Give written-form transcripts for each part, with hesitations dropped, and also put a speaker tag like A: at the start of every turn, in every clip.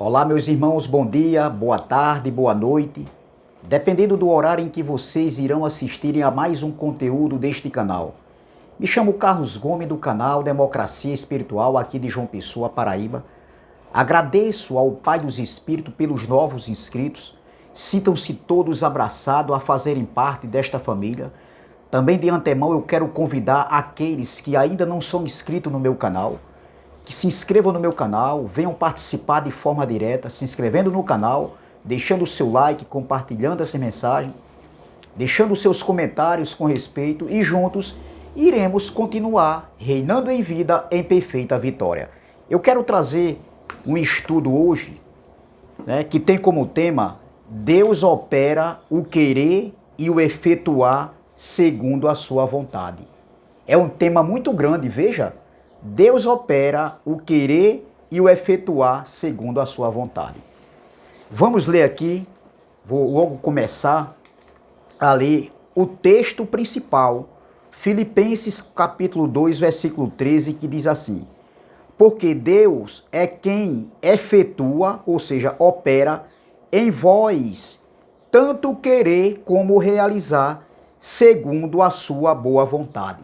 A: Olá, meus irmãos, bom dia, boa tarde, boa noite. Dependendo do horário em que vocês irão assistirem a mais um conteúdo deste canal. Me chamo Carlos Gomes, do canal Democracia Espiritual, aqui de João Pessoa, Paraíba. Agradeço ao Pai dos Espíritos pelos novos inscritos. Sintam-se todos abraçados a fazerem parte desta família. Também de antemão eu quero convidar aqueles que ainda não são inscritos no meu canal, que se inscrevam no meu canal, venham participar de forma direta, se inscrevendo no canal, deixando o seu like, compartilhando essa mensagem, deixando os seus comentários com respeito e juntos iremos continuar reinando em vida em perfeita vitória. Eu quero trazer um estudo hoje, que tem como tema Deus opera o querer e o efetuar segundo a sua vontade. É um tema muito grande, veja. Deus opera o querer e o efetuar segundo a sua vontade. Vamos ler aqui, vou logo começar a ler o texto principal, Filipenses capítulo 2, versículo 13, que diz assim: porque Deus é quem efetua, ou seja, opera em vós, tanto querer como realizar, segundo a sua boa vontade.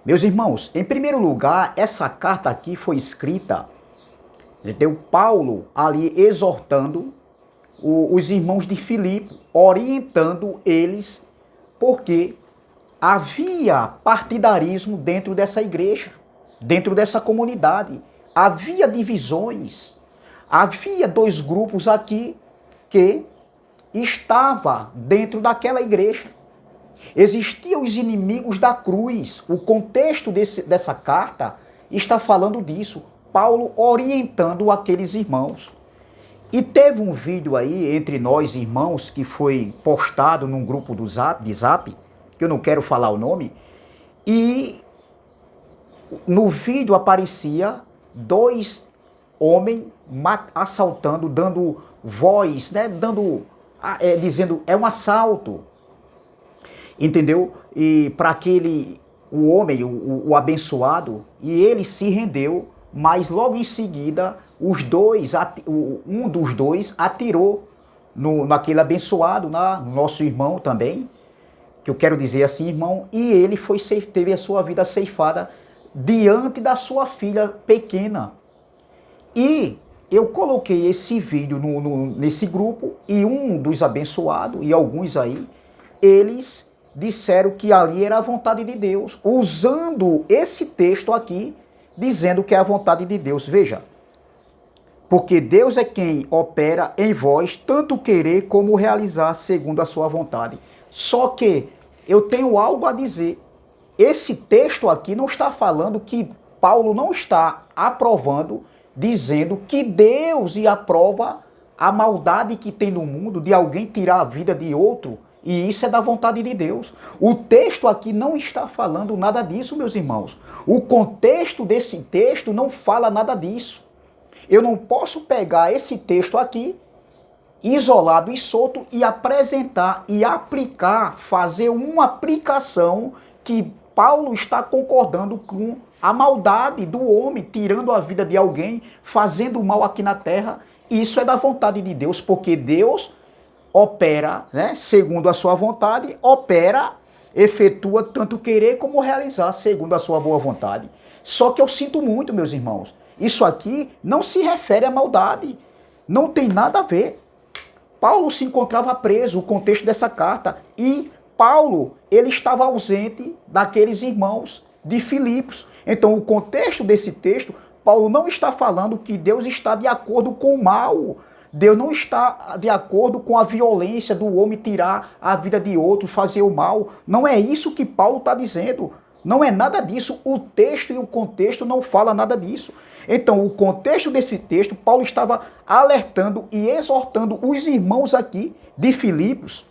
A: Meus irmãos, em primeiro lugar, essa carta aqui foi escrita, entendeu? Paulo ali exortando os irmãos de Filipe, orientando eles, porque havia partidarismo dentro dessa igreja, dentro dessa comunidade. Havia divisões, havia dois grupos aqui que estavam dentro daquela igreja. Existiam os inimigos da cruz. O contexto dessa carta está falando disso. Paulo orientando aqueles irmãos. E teve um vídeo aí entre nós irmãos que foi postado num grupo de Zap, que eu não quero falar o nome, e no vídeo aparecia dois homens assaltando, dando voz, dizendo é um assalto. Entendeu? E para o homem, o abençoado, e ele se rendeu, mas logo em seguida, um dos dois atirou naquele abençoado, no nosso irmão também, que eu quero dizer assim, irmão, e ele teve a sua vida ceifada diante da sua filha pequena. E eu coloquei esse vídeo nesse grupo, e um dos abençoados, e alguns aí, eles disseram que ali era a vontade de Deus, usando esse texto aqui, dizendo que é a vontade de Deus. Veja, porque Deus é quem opera em vós, tanto querer como realizar segundo a sua vontade. Só que eu tenho algo a dizer. Esse texto aqui não está falando que Paulo não está aprovando, dizendo que Deus aprova a maldade que tem no mundo de alguém tirar a vida de outro. E isso é da vontade de Deus. O texto aqui não está falando nada disso, meus irmãos. O contexto desse texto não fala nada disso. Eu não posso pegar esse texto aqui, isolado e solto, e apresentar e aplicar, fazer uma aplicação que Paulo está concordando com a maldade do homem, tirando a vida de alguém, fazendo mal aqui na terra. Isso é da vontade de Deus, porque Deus opera, segundo a sua vontade, efetua tanto querer como realizar, segundo a sua boa vontade. Só que eu sinto muito, meus irmãos, isso aqui não se refere à maldade, não tem nada a ver. Paulo se encontrava preso, o contexto dessa carta, e Paulo, ele estava ausente daqueles irmãos de Filipos. Então, o contexto desse texto, Paulo não está falando que Deus está de acordo com o mal. Deus não está de acordo com a violência do homem tirar a vida de outro, fazer o mal. Não é isso que Paulo está dizendo. Não é nada disso. O texto e o contexto não falam nada disso. Então, o contexto desse texto, Paulo estava alertando e exortando os irmãos aqui de Filipos,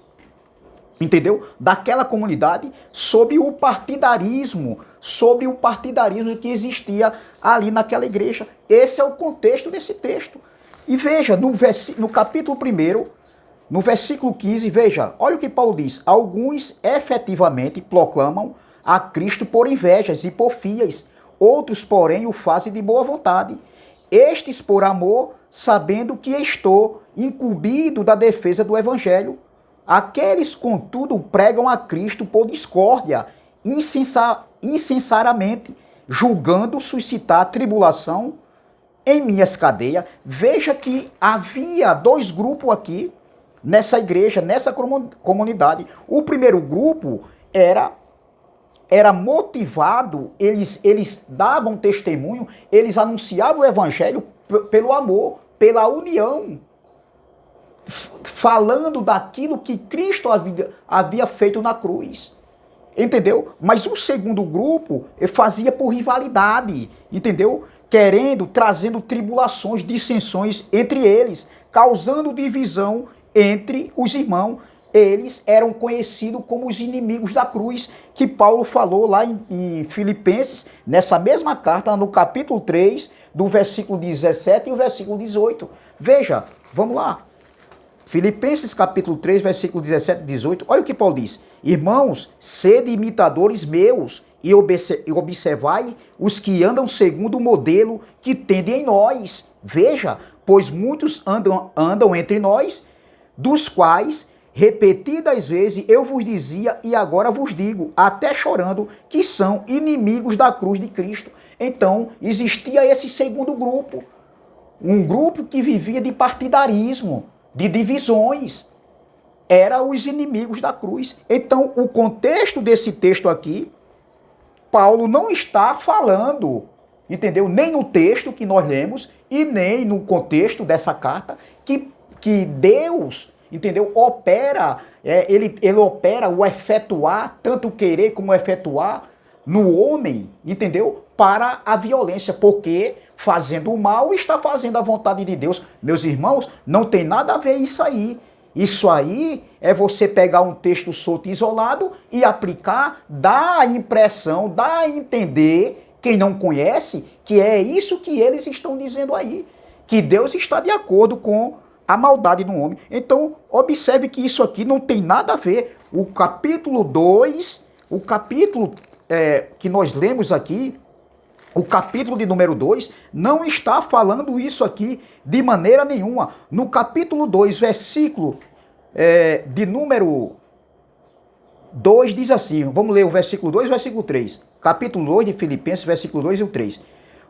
A: entendeu? Daquela comunidade, sobre o partidarismo que existia ali naquela igreja. Esse é o contexto desse texto. E veja, no capítulo 1, no versículo 15, veja, olha o que Paulo diz. Alguns efetivamente proclamam a Cristo por invejas e porfias, outros, porém, o fazem de boa vontade. estes por amor, sabendo que estou incumbido da defesa do evangelho. Aqueles, contudo, pregam a Cristo por discórdia, insensaramente, julgando suscitar tribulação em minhas cadeias. Veja que havia dois grupos aqui, nessa igreja, nessa comunidade. O primeiro grupo era motivado, eles davam testemunho, eles anunciavam o evangelho pelo amor, pela união, falando daquilo que Cristo havia feito na cruz. Entendeu? Mas o segundo grupo fazia por rivalidade, entendeu? Trazendo tribulações, dissensões entre eles, causando divisão entre os irmãos. Eles eram conhecidos como os inimigos da cruz, que Paulo falou lá em Filipenses, nessa mesma carta, no capítulo 3, do versículo 17 e o versículo 18. Veja, vamos lá. Filipenses capítulo 3, versículo 17 e 18. Olha o que Paulo diz. Irmãos, sede imitadores meus e observai os que andam segundo o modelo que tende em nós. Veja, pois muitos andam entre nós, dos quais repetidas vezes eu vos dizia e agora vos digo, até chorando, que são inimigos da cruz de Cristo. Então, existia esse segundo grupo. Um grupo que vivia de partidarismo, de divisões. Era os inimigos da cruz. Então, o contexto desse texto aqui, Paulo não está falando, entendeu? Nem no texto que nós lemos e nem no contexto dessa carta que Deus, entendeu? Opera, ele opera o efetuar, tanto o querer como o efetuar no homem, entendeu? Para a violência, porque fazendo o mal está fazendo a vontade de Deus. Meus irmãos, não tem nada a ver isso aí. Isso aí é você pegar um texto solto e isolado e aplicar, dá a impressão, dá a entender, quem não conhece, que é isso que eles estão dizendo aí, que Deus está de acordo com a maldade no homem. Então, observe que isso aqui não tem nada a ver. O capítulo 2, o capítulo que nós lemos aqui, o capítulo de número 2, não está falando isso aqui de maneira nenhuma. No capítulo 2, versículo de número 2, diz assim, vamos ler o versículo 2 e o versículo 3. Capítulo 2 de Filipenses, versículo 2 e o 3.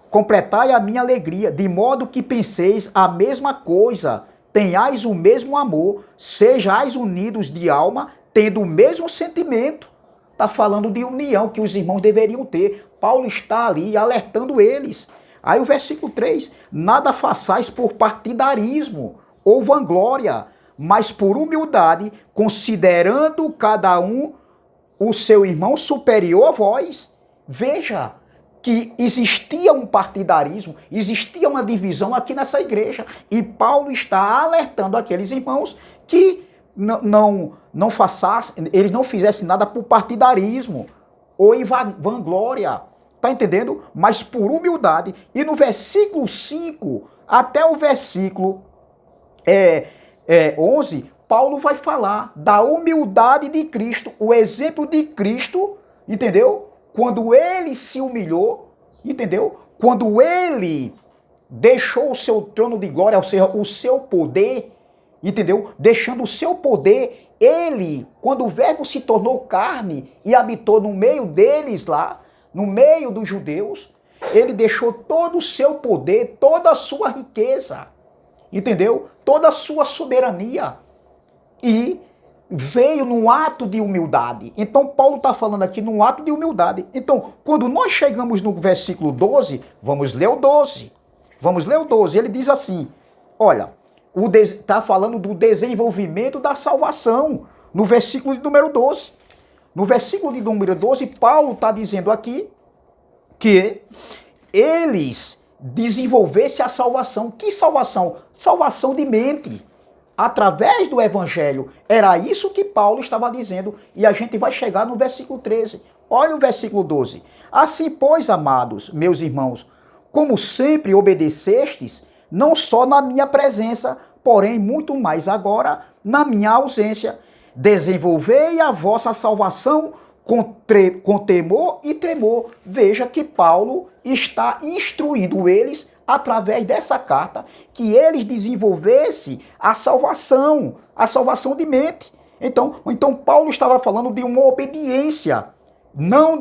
A: Completai a minha alegria, de modo que penseis a mesma coisa, tenhais o mesmo amor, sejais unidos de alma, tendo o mesmo sentimento. Está falando de união que os irmãos deveriam ter. Paulo está ali alertando eles. Aí o versículo 3. Nada façais por partidarismo ou vanglória, mas por humildade, considerando cada um o seu irmão superior a vós. Veja que existia um partidarismo, existia uma divisão aqui nessa igreja. E Paulo está alertando aqueles irmãos que eles não fizessem nada por partidarismo ou em vanglória, tá entendendo? Mas por humildade. E no versículo 5 até o versículo 11, Paulo vai falar da humildade de Cristo, o exemplo de Cristo, entendeu? Quando ele se humilhou, entendeu? Quando ele deixou o seu trono de glória, ou seja, o seu poder, entendeu? Deixando o seu poder, ele, quando o verbo se tornou carne e habitou no meio deles lá, no meio dos judeus, ele deixou todo o seu poder, toda a sua riqueza, entendeu? Toda a sua soberania e veio num ato de humildade. Então Paulo está falando aqui num ato de humildade. Então, quando nós chegamos no versículo 12, vamos ler o 12. Vamos ler o 12. Ele diz assim, olha, está falando do desenvolvimento da salvação, no versículo de número 12. No versículo de número 12, Paulo está dizendo aqui que eles desenvolvessem a salvação. Que salvação? Salvação de mente. Através do evangelho. Era isso que Paulo estava dizendo. E a gente vai chegar no versículo 13. Olha o versículo 12. Assim, pois, amados, meus irmãos, como sempre obedecestes, não só na minha presença, porém muito mais agora na minha ausência. Desenvolvei a vossa salvação com temor e tremor. Veja que Paulo está instruindo eles através dessa carta, que eles desenvolvessem a salvação de mente. Então Paulo estava falando de uma obediência, não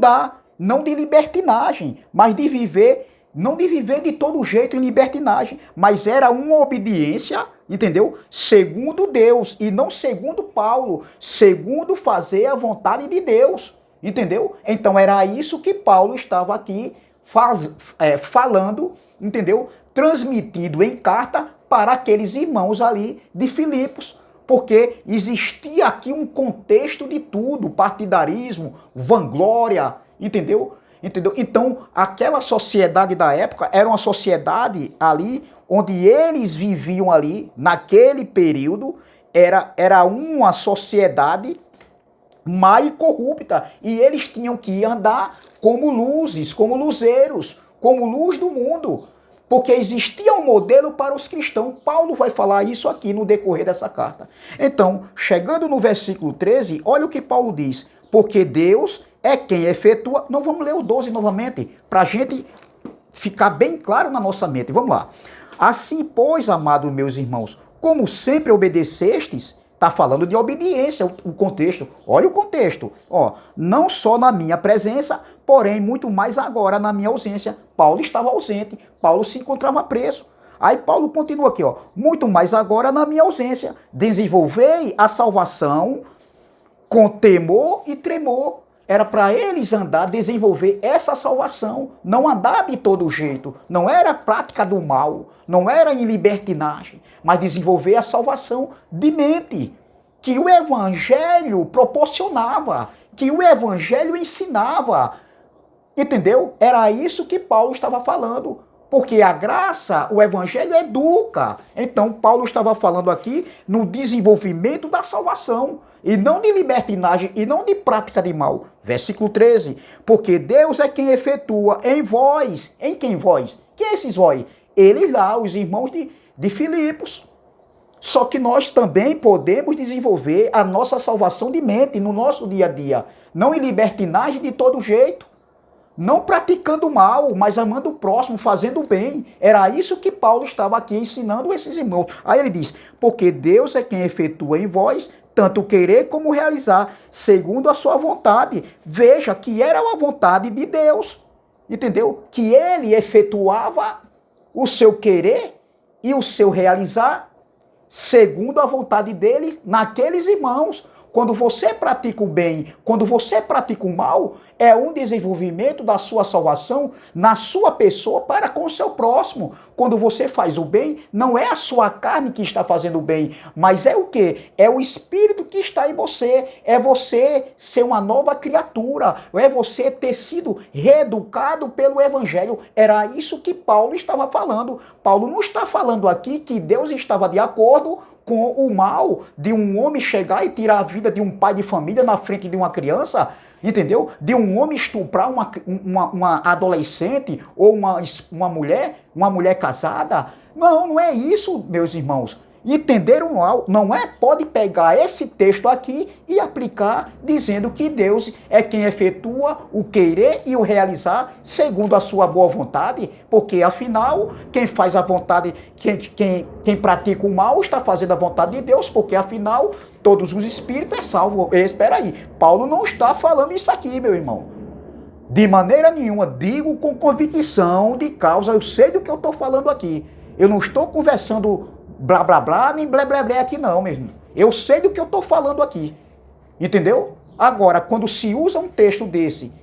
A: de libertinagem, mas de viver, não de viver de todo jeito em libertinagem, mas era uma obediência, entendeu? Segundo Deus, e não segundo Paulo, segundo fazer a vontade de Deus, entendeu? Então era isso que Paulo estava aqui falando, entendeu? Transmitindo em carta para aqueles irmãos ali de Filipos, porque existia aqui um contexto de tudo, partidarismo, vanglória, entendeu? Então, aquela sociedade da época era uma sociedade ali onde eles viviam ali, naquele período, era uma sociedade má e corrupta, e eles tinham que andar como luzes, como luzeiros, como luz do mundo, porque existia um modelo para os cristãos. Paulo vai falar isso aqui no decorrer dessa carta. Então, chegando no versículo 13, olha o que Paulo diz: porque Deus é quem efetua... Não, vamos ler o 12 novamente, para a gente ficar bem claro na nossa mente. Vamos lá. Assim, pois, amados meus irmãos, como sempre obedecestes... Está falando de obediência, o contexto. Olha o contexto. Não só na minha presença, porém muito mais agora na minha ausência. Paulo estava ausente, Paulo se encontrava preso. Aí Paulo continua aqui, muito mais agora na minha ausência. Desenvolvei a salvação com temor e tremor. Era para eles andar, desenvolver essa salvação, não andar de todo jeito, não era prática do mal, não era em libertinagem, mas desenvolver a salvação de mente, que o evangelho proporcionava, que o evangelho ensinava, entendeu? Era isso que Paulo estava falando, porque a graça, o evangelho educa. Então Paulo estava falando aqui no desenvolvimento da salvação, e não de libertinagem, e não de prática de mal. Versículo 13, porque Deus é quem efetua em vós. Em quem vós? Quem é esses vós? Eles lá, os irmãos de Filipos. Só que nós também podemos desenvolver a nossa salvação de mente no nosso dia a dia. Não em libertinagem de todo jeito. Não praticando mal, mas amando o próximo, fazendo o bem. Era isso que Paulo estava aqui ensinando esses irmãos. Aí ele diz, porque Deus é quem efetua em vós, tanto querer como realizar, segundo a sua vontade. Veja que era a vontade de Deus, entendeu? Que ele efetuava o seu querer e o seu realizar, segundo a vontade dele, naqueles irmãos. Quando você pratica o bem, quando você pratica o mal, é um desenvolvimento da sua salvação na sua pessoa para com o seu próximo. Quando você faz o bem, não é a sua carne que está fazendo o bem, mas é o quê? É o Espírito que está em você. É você ser uma nova criatura. É você ter sido reeducado pelo Evangelho. Era isso que Paulo estava falando. Paulo não está falando aqui que Deus estava de acordo com o mal de um homem chegar e tirar a vida de um pai de família na frente de uma criança, entendeu? De um homem estuprar uma adolescente ou uma mulher casada. Não é isso, meus irmãos. Entenderam mal? Não é? Pode pegar esse texto aqui e aplicar dizendo que Deus é quem efetua o querer e o realizar segundo a sua boa vontade, porque afinal, quem faz a vontade, quem pratica o mal está fazendo a vontade de Deus, porque afinal, todos os espíritos é salvo. Espera aí, Paulo não está falando isso aqui, meu irmão. De maneira nenhuma, digo com convicção de causa, eu sei do que eu estou falando aqui. Eu não estou conversando blá blá blá, nem blé blé blé aqui não, mesmo. Eu sei do que eu estou falando aqui. Entendeu? Agora, quando se usa um texto desse,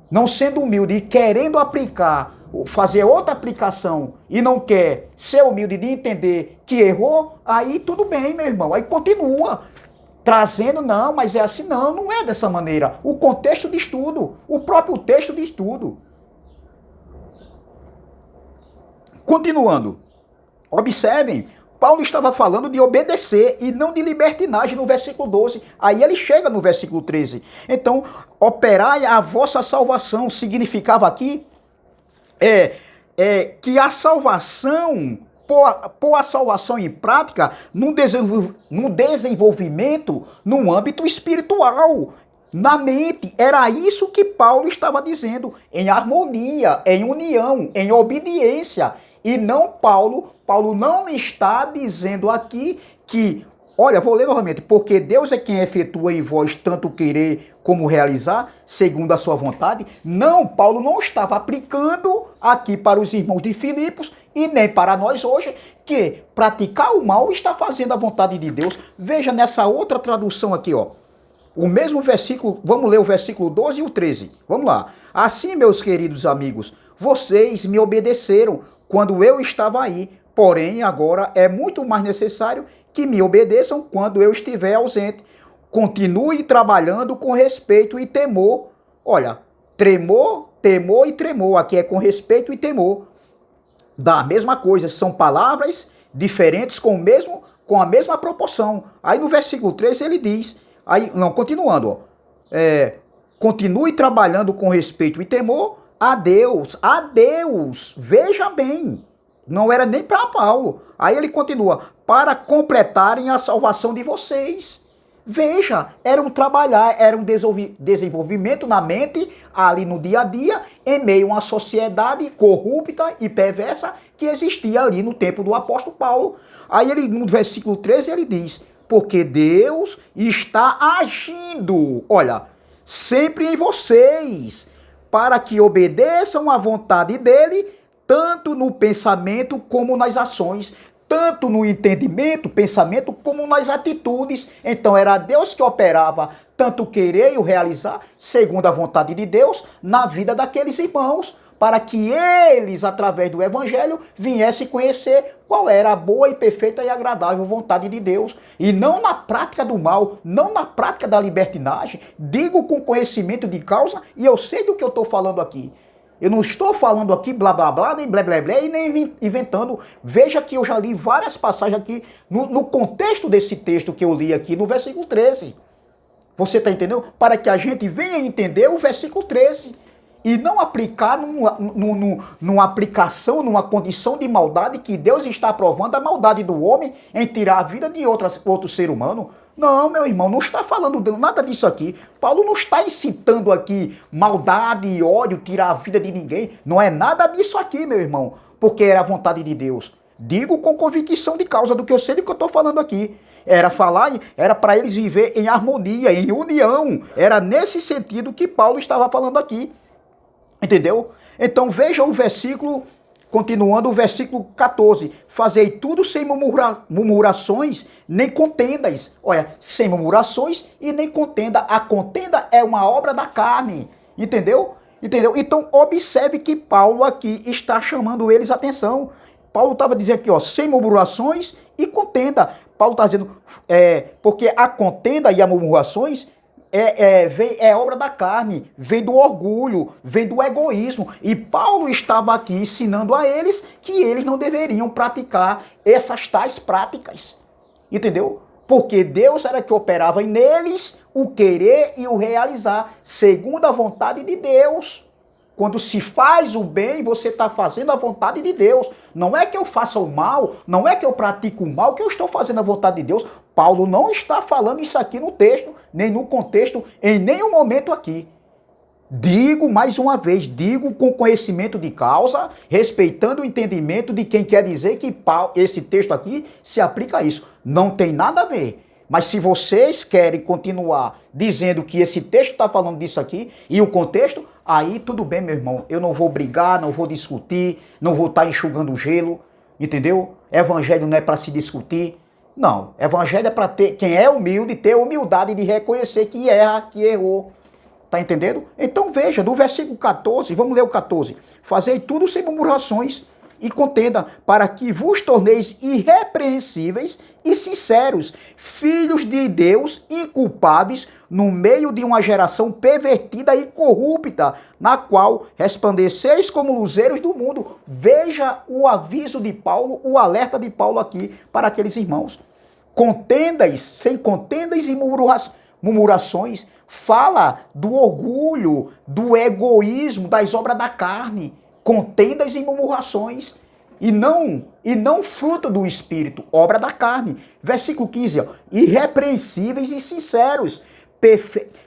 A: não sendo humilde e querendo aplicar, fazer outra aplicação e não quer ser humilde de entender que errou, aí tudo bem, meu irmão. Aí continua trazendo, não, mas é assim, não é dessa maneira. O contexto de estudo, o próprio texto de estudo. Continuando, observem, Paulo estava falando de obedecer e não de libertinagem no versículo 12. Aí ele chega no versículo 13. Então, operai a vossa salvação significava aqui que a salvação, pôr a salvação em prática no desenvolvimento no âmbito espiritual, na mente. Era isso que Paulo estava dizendo, em harmonia, em união, em obediência. E não Paulo. Paulo não está dizendo aqui que, olha, vou ler novamente, porque Deus é quem efetua em vós tanto querer como realizar, segundo a sua vontade. Não, Paulo não estava aplicando aqui para os irmãos de Filipos e nem para nós hoje, que praticar o mal está fazendo a vontade de Deus. Veja nessa outra tradução aqui, ó. O mesmo versículo, vamos ler o versículo 12 e o 13. Vamos lá. Assim, meus queridos amigos, vocês me obedeceram quando eu estava aí, porém agora é muito mais necessário que me obedeçam quando eu estiver ausente. Continue trabalhando com respeito e temor. Olha, tremor, temor e tremor. Aqui é com respeito e temor. Da mesma coisa, são palavras diferentes com a mesma proporção. Aí no versículo 3 ele diz, aí, não, continuando, ó, continue trabalhando com respeito e temor a Deus, veja bem, não era nem para Paulo. Aí ele continua, para completarem a salvação de vocês. Veja, era um trabalhar, era um desenvolvimento na mente, ali no dia a dia, em meio a uma sociedade corrupta e perversa que existia ali no tempo do apóstolo Paulo. Aí ele, no versículo 13, ele diz, porque Deus está agindo, olha, sempre em vocês, para que obedeçam à vontade dele, tanto no pensamento como nas ações, tanto no entendimento, pensamento, como nas atitudes. Então era Deus que operava tanto querer e o realizar, segundo a vontade de Deus, na vida daqueles irmãos, para que eles, através do Evangelho, viessem conhecer qual era a boa e perfeita e agradável vontade de Deus. E não na prática do mal, não na prática da libertinagem. Digo com conhecimento de causa e eu sei do que eu estou falando aqui. Eu não estou falando aqui blá blá blá, nem blé blé blé e nem inventando. Veja que eu já li várias passagens aqui no contexto desse texto que eu li aqui no versículo 13. Você está entendendo? Para que a gente venha entender o versículo 13. E não aplicar numa aplicação, numa condição de maldade que Deus está aprovando a maldade do homem em tirar a vida de outro ser humano. Não, meu irmão, não está falando nada disso aqui. Paulo não está incitando aqui maldade e ódio, tirar a vida de ninguém. Não é nada disso aqui, meu irmão, porque era a vontade de Deus. Digo com convicção de causa do que eu sei do que eu estou falando aqui. Era para eles viver em harmonia, em união. Era nesse sentido que Paulo estava falando aqui. Entendeu? Então veja o versículo, continuando o versículo 14. Fazei tudo sem murmurações, nem contendas. Olha, sem murmurações e nem contenda. A contenda é uma obra da carne. Entendeu? Entendeu? Então observe que Paulo aqui está chamando eles a atenção. Paulo estava dizendo aqui, ó, sem murmurações e contenda. Paulo está dizendo, porque a contenda e as murmurações é obra da carne, vem do orgulho, vem do egoísmo. E Paulo estava aqui ensinando a eles que eles não deveriam praticar essas tais práticas. Entendeu? Porque Deus era que operava neles o querer e o realizar, segundo a vontade de Deus. Quando se faz o bem, você está fazendo a vontade de Deus. Não é que eu faça o mal, não é que eu pratico o mal, que eu estou fazendo a vontade de Deus. Paulo não está falando isso aqui no texto, nem no contexto, em nenhum momento aqui. Digo mais uma vez, digo com conhecimento de causa, respeitando o entendimento de quem quer dizer que esse texto aqui se aplica a isso. Não tem nada a ver. Mas se vocês querem continuar dizendo que esse texto está falando disso aqui e o contexto, aí tudo bem, meu irmão. Eu não vou brigar, não vou discutir, não vou estar enxugando gelo, entendeu? Evangelho não é para se discutir. Não, evangelho é para ter, quem é humilde, ter humildade de reconhecer que erra, que errou. Tá entendendo? Então veja, do versículo 14, vamos ler o 14. Fazei tudo sem murmurações e contenda, para que vos torneis irrepreensíveis e sinceros, filhos de Deus inculpáveis no meio de uma geração pervertida e corrupta, na qual resplandeceis como luzeiros do mundo. Veja o aviso de Paulo, o alerta de Paulo aqui para aqueles irmãos. Contendas, sem contendas e murmurações, fala do orgulho, do egoísmo, das obras da carne. Contendas e murmurações, e não fruto do Espírito, obra da carne. Versículo 15, ó, irrepreensíveis e sinceros.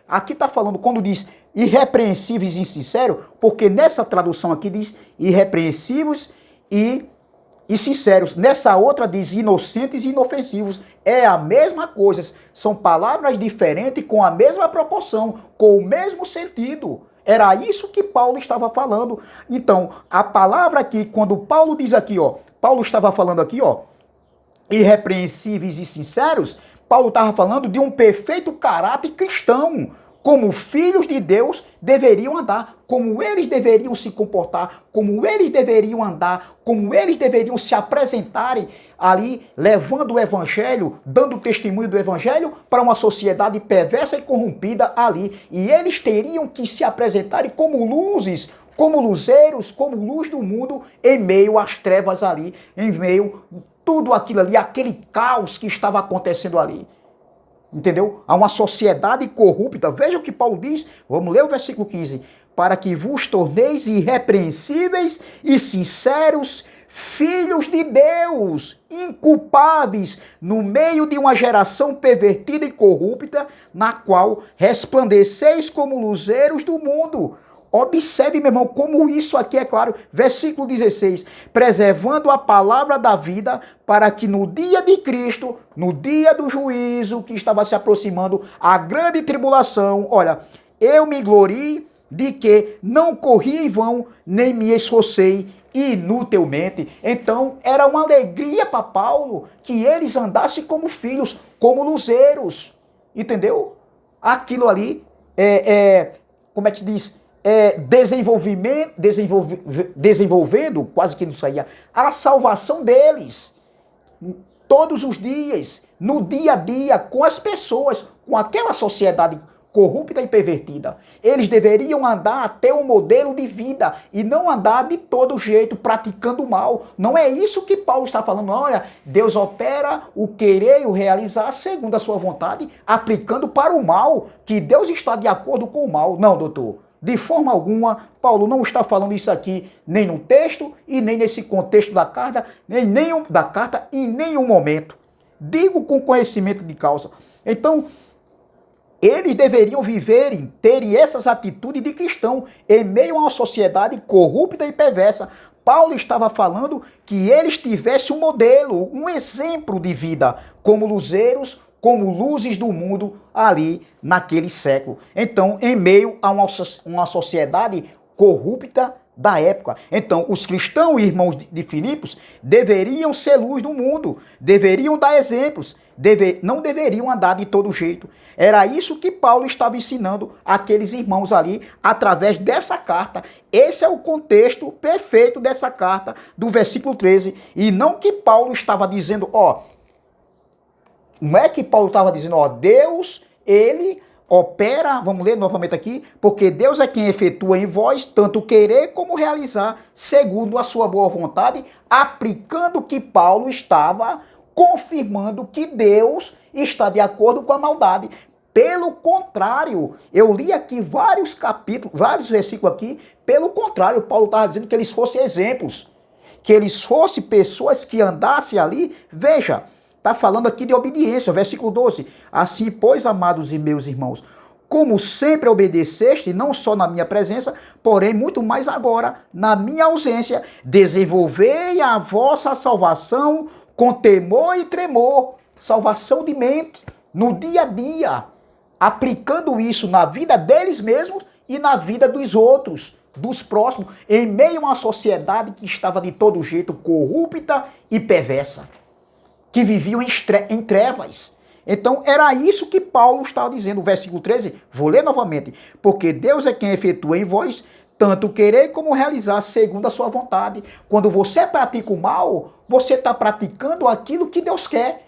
A: Aqui está falando, quando diz irrepreensíveis e sinceros, porque nessa tradução aqui diz irrepreensíveis e e sinceros. Nessa outra diz inocentes e inofensivos. É a mesma coisa. São palavras diferentes com a mesma proporção, com o mesmo sentido. Era isso que Paulo estava falando. Então, a palavra aqui, quando Paulo diz aqui, ó, Paulo estava falando aqui, ó, irrepreensíveis e sinceros, Paulo estava falando de um perfeito caráter cristão, como filhos de Deus deveriam andar, como eles deveriam se comportar, como eles deveriam andar, como eles deveriam se apresentarem ali, levando o evangelho, dando testemunho do evangelho para uma sociedade perversa e corrompida ali. E eles teriam que se apresentarem como luzes, como luzeiros, como luz do mundo em meio às trevas ali, em meio a tudo aquilo ali, aquele caos que estava acontecendo ali. Entendeu? Há uma sociedade corrupta. Veja o que Paulo diz. Vamos ler o versículo 15. Para que vos torneis irrepreensíveis e sinceros, filhos de Deus, inculpáveis, no meio de uma geração pervertida e corrupta, na qual resplandeceis como luzeiros do mundo. Observe, meu irmão, como isso aqui é claro. Versículo 16. Preservando a palavra da vida, para que no dia de Cristo, no dia do juízo que estava se aproximando, a grande tribulação, olha, eu me glorie de que não corri em vão, nem me esforcei inutilmente. Então, era uma alegria para Paulo que eles andassem como filhos, como luzeiros. Entendeu? Aquilo ali como é que se diz? Desenvolvendo, quase que não saía, a salvação deles, todos os dias, no dia a dia, com as pessoas, com aquela sociedade corrupta e pervertida. Eles deveriam andar até um modelo de vida e não andar de todo jeito, praticando o mal. Não é isso que Paulo está falando. Olha, Deus opera o querer e o realizar segundo a sua vontade, aplicando para o mal, que Deus está de acordo com o mal. Não, doutor. De forma alguma, Paulo não está falando isso aqui nem no texto e nem nesse contexto da carta, em nenhum momento. Digo com conhecimento de causa. Então, eles deveriam terem essas atitudes de cristão em meio a uma sociedade corrupta e perversa. Paulo estava falando que eles tivessem um modelo, um exemplo de vida, como luzeiros, como luzes do mundo ali naquele século. Então, em meio a uma sociedade corrupta da época. Então, os cristãos e irmãos de Filipos deveriam ser luz do mundo, deveriam dar exemplos, não deveriam andar de todo jeito. Era isso que Paulo estava ensinando aqueles irmãos ali através dessa carta. Esse é o contexto perfeito dessa carta do versículo 13. E não que Paulo estava dizendo, não é que Paulo estava dizendo, Deus, ele opera, vamos ler novamente aqui, porque Deus é quem efetua em vós tanto querer como realizar, segundo a sua boa vontade, aplicando o que Paulo estava confirmando que Deus está de acordo com a maldade. Pelo contrário, eu li aqui vários capítulos, vários versículos aqui, pelo contrário, Paulo estava dizendo que eles fossem exemplos, que eles fossem pessoas que andassem ali, veja, está falando aqui de obediência, versículo 12. Assim, pois, amados e meus irmãos, como sempre obedeceste, não só na minha presença, porém muito mais agora, na minha ausência, desenvolvei a vossa salvação com temor e tremor, salvação de mente, no dia a dia, aplicando isso na vida deles mesmos e na vida dos outros, dos próximos, em meio a uma sociedade que estava de todo jeito corrupta e perversa, que viviam em trevas. Então, era isso que Paulo estava dizendo. O versículo 13, vou ler novamente. Porque Deus é quem efetua em vós tanto querer como realizar segundo a sua vontade. Quando você pratica o mal, você está praticando aquilo que Deus quer.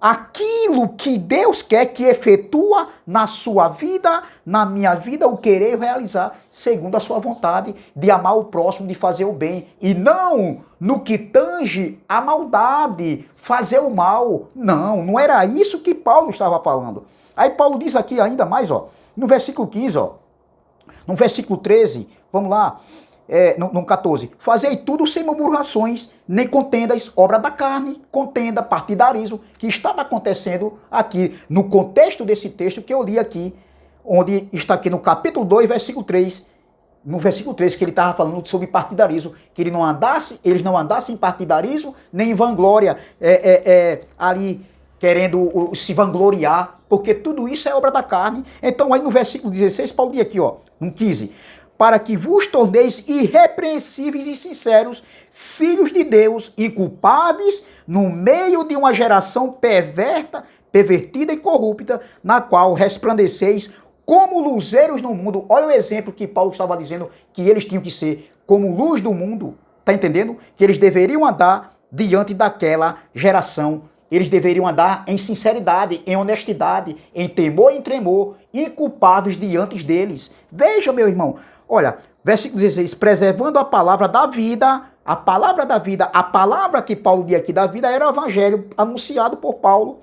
A: Aquilo que Deus quer, que efetua na sua vida, na minha vida, o querer e realizar segundo a sua vontade, de amar o próximo, de fazer o bem, e não no que tange a maldade, fazer o mal. Não era isso que Paulo estava falando. Aí Paulo diz aqui ainda mais, no versículo 15, no versículo 13, vamos lá, no 14, fazei tudo sem murmurações, nem contendas, obra da carne, contenda, partidarismo, que estava acontecendo aqui, no contexto desse texto que eu li aqui, onde está aqui no capítulo 2, versículo 3, no versículo 3, que ele estava falando sobre partidarismo, que eles não andassem em partidarismo, nem em vanglória, ali querendo se vangloriar, porque tudo isso é obra da carne. Então aí no versículo 16, Paulo diz aqui, ó, no 15, para que vos torneis irrepreensíveis e sinceros, filhos de Deus, inculpáveis no meio de uma geração pervertida e corrupta, na qual resplandeceis como luzeiros no mundo. Olha o exemplo que Paulo estava dizendo que eles tinham que ser como luz do mundo, tá entendendo? Que eles deveriam andar diante daquela geração. Eles deveriam andar em sinceridade, em honestidade, em temor e em tremor, inculpáveis diante deles. Veja, meu irmão, olha, versículo 16, preservando a palavra da vida, a palavra que Paulo diz aqui da vida era o evangelho anunciado por Paulo,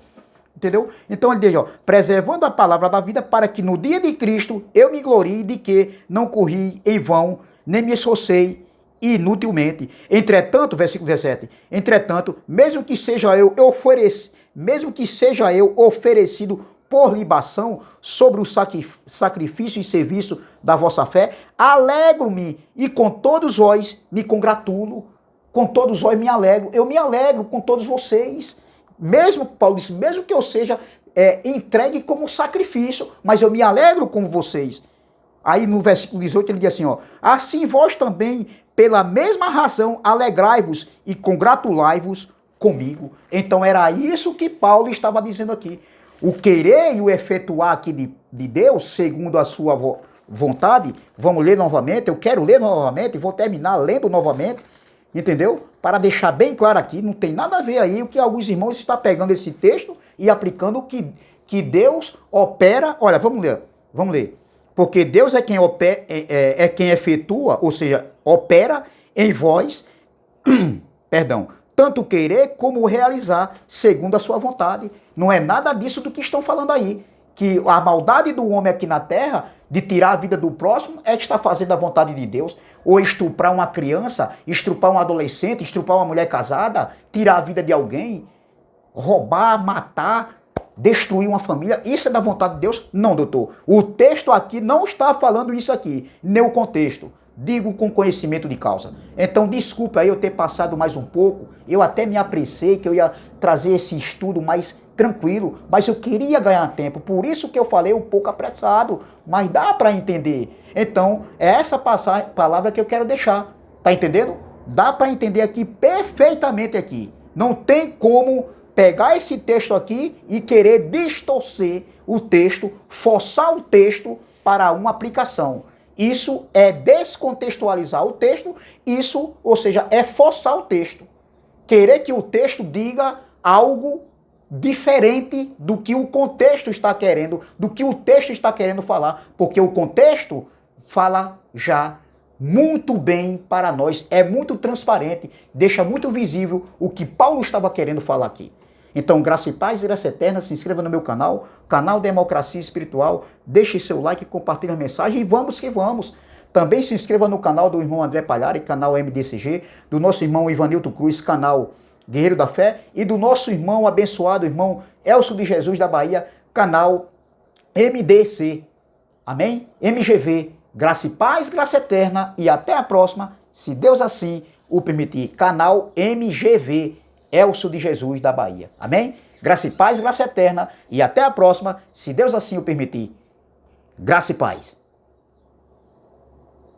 A: entendeu? Então ele diz, ó, preservando a palavra da vida para que no dia de Cristo eu me glorie de que não corri em vão, nem me esforcei inutilmente. Entretanto, versículo 17, entretanto, mesmo que seja eu oferecido por libação sobre o sacrifício e serviço da vossa fé, alegro-me e com todos vós me congratulo, com todos vós me alegro, eu me alegro com todos vocês, mesmo, Paulo disse, mesmo que eu seja entregue como sacrifício, mas eu me alegro com vocês. Aí no versículo 18 ele diz assim, ó, assim vós também, pela mesma razão, alegrai-vos e congratulai-vos comigo. Então era isso que Paulo estava dizendo aqui. O querer e o efetuar aqui de Deus, segundo a sua vontade, vamos ler novamente, eu quero ler novamente, vou terminar lendo novamente, entendeu? Para deixar bem claro aqui, não tem nada a ver aí o que alguns irmãos estão pegando esse texto e aplicando que Deus opera. Olha, vamos ler. Porque Deus é quem opera, é quem efetua, ou seja, opera em vós, perdão, tanto querer como realizar, segundo a sua vontade. Não é nada disso do que estão falando aí. Que a maldade do homem aqui na terra, de tirar a vida do próximo, é que está fazendo a vontade de Deus. Ou estuprar uma criança, estuprar um adolescente, estuprar uma mulher casada, tirar a vida de alguém, roubar, matar, destruir uma família. Isso é da vontade de Deus? Não, doutor. O texto aqui não está falando isso aqui, nem o contexto. Digo com conhecimento de causa. Então, desculpa aí eu ter passado mais um pouco. Eu até me apressei que eu ia trazer esse estudo mais tranquilo, mas eu queria ganhar tempo. Por isso que eu falei um pouco apressado, mas dá para entender. Então, é essa palavra que eu quero deixar. Tá entendendo? Dá para entender aqui perfeitamente aqui. Não tem como pegar esse texto aqui e querer distorcer o texto, forçar o texto para uma aplicação. Isso é descontextualizar o texto, isso, ou seja, é forçar o texto. Querer que o texto diga algo diferente do que o contexto está querendo, do que o texto está querendo falar, porque o contexto fala já muito bem para nós, é muito transparente, deixa muito visível o que Paulo estava querendo falar aqui. Então, graça e paz, graça eterna, se inscreva no meu canal Democracia Espiritual, deixe seu like, compartilhe a mensagem e vamos que vamos. Também se inscreva no canal do irmão André Palhari, canal MDCG, do nosso irmão Ivanilton Cruz, canal Guerreiro da Fé, e do nosso irmão abençoado, irmão Elcio de Jesus da Bahia, canal MDC. Amém? MGV, graça e paz, graça eterna, e até a próxima, se Deus assim o permitir. Canal MGV, Elcio de Jesus da Bahia. Amém? Graça e paz, graça eterna, e até a próxima, se Deus assim o permitir. Graça e paz.